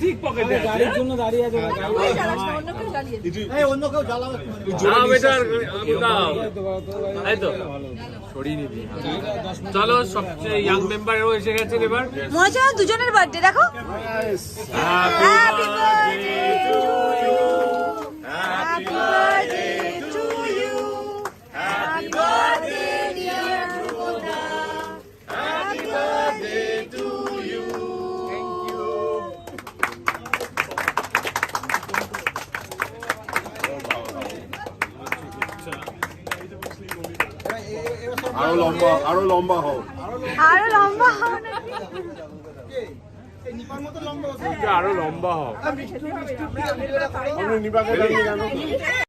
ঠিক পকেটে গাড়ির জন্য দাঁড়িয়ে আছে অন্য কেউ জ্বালাবে চলো সবচেয়ে ইয়াং মেম্বারও এসে গেছেন এবার মজা দুজনের বার্থডে দেখো happy birthday to you happy birthday to you happy birthday dear Ruda happy birthday to you thank you আরো লম্বা হও আরো লম্বা হও আরো লম্বা হও